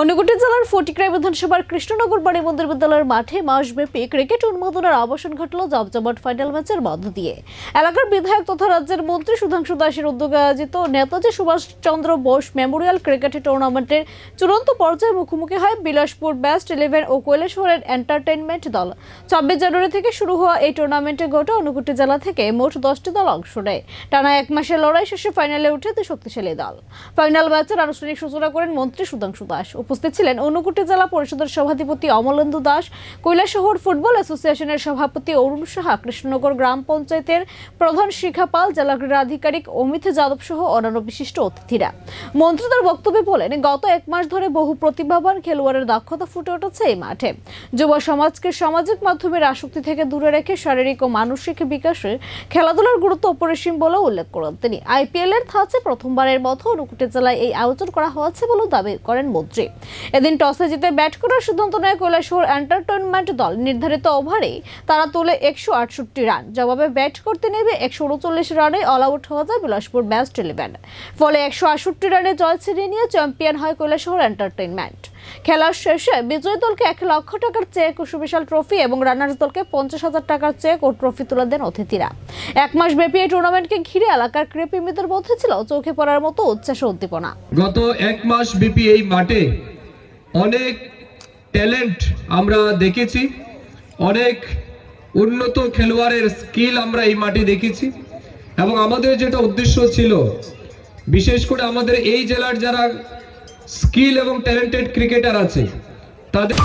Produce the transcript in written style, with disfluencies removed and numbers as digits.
অনুগুটি জেলার ফটিকরাই বিধানসভার কৃষ্ণনগর বাড়ি মন্দির বিদ্যালয়ের মাঠে মাসব্যাপী ক্রিকেট উন্মাদনার অবসান ঘটল জমজমাট ফাইনাল ম্যাচের মধ্য দিয়ে। এলাকার বিধায়ক তথা রাজ্যের মন্ত্রী সুধাংশু দাসের উদ্যোগে আয়োজিত নেতাজি সুভাষচন্দ্র বোস মেমোরিয়াল ক্রিকেট টুর্নামেন্টের চূড়ান্ত পর্যায়ে মুখোমুখি হয় বিলাসপুর বেস্ট 11 ও কৈলাসহরের এন্টারটেইনমেন্ট দল। 26 জানুয়ারি থেকে শুরু হওয়া এই টুর্নামেন্টে গোটা অনুগুটি জেলা থেকে মোট 10টি দল অংশ নেয়। টানা এক মাসের লড়াই শেষে ফাইনালে উঠে দুই শক্তিশালী দল। ফাইনাল ম্যাচের আনুষ্ঠানিক সূচনা করেন মন্ত্রী সুধাংশু দাস। উপস্থিত ছিলেন অনুগুটি জেলা পরিষদের সভাধিপতি অমলেন্দু দাস, কৈলাসহর ফুটবল অ্যাসোসিয়েশনের সভাপতি অরুণ সাহা, কৃষ্ণনগর গ্রাম পঞ্চায়েতের প্রধান শিখা পাল, জেলা ক্রীড়া আধিকারিক অমিত যাদব সহ অন্যান্য বিশিষ্ট অতিথিরা। মন্ত্রীদের বক্তব্যে বলেন, গত এক মাস ধরে বহু প্রতিভাবান খেলোয়াড়ের দক্ষতা ফুটে উঠেছে এই মাঠে। যুব সমাজকে সামাজিক মাধ্যমের আসক্তি থেকে দূরে রেখে শারীরিক ও মানসিক বিকাশে খেলাধুলার গুরুত্ব অপরিসীম বলে উল্লেখ করেন তিনি। IPL এর ধাঁচে প্রথমবারের মতো অনুগুটি জেলায় এই আয়োজন করা হয়েছে বলে দাবি করেন মন্ত্রী। এদিন টসে জিতে ব্যাট করার সিদ্ধান্ত নেয় কৈলাসহর এন্টারটেইনমেন্ট দল। নির্ধারিত ওভারে তারা তোলে 168 রান। জবাবে ব্যাট করতে নেমে 139 রানে অল আউট হয়ে যায় বিলাসপুর বেস্ট 11। ফলে 168 রানে জয় ছিনিয়ে নিয়ে চ্যাম্পিয়ন হয় কৈলাসহর এন্টারটেইনমেন্ট। খেলার শেষে বিজয়ী দলকে 1 লক্ষ টাকার চেক ও সুবিশাল ট্রফি এবং রানার্স দলকে 50,000 টাকার চেক ও ট্রফি তুলে দেন অতিথিরা। এক মাস ব্যাপী এই টুর্নামেন্টকে ঘিরে এলাকার ক্রীড়াপ্রেমীদের মধ্যে ছিল চোখে পড়ার মতো উচ্ছ্বাস ও উদ্দীপনা। গত এক মাস ব্যাপী এই মাঠে অনেক ট্যালেন্ট আমরা দেখেছি, অনেক উন্নত খেলোয়াড়ের স্কিল আমরা এই মাঠে দেখেছি এবং আমাদের যেটা উদ্দেশ্য ছিল, বিশেষ করে আমাদের এই জেলার যারা স্কিল এবং ট্যালেন্টেড ক্রিকেটার আছে তাদের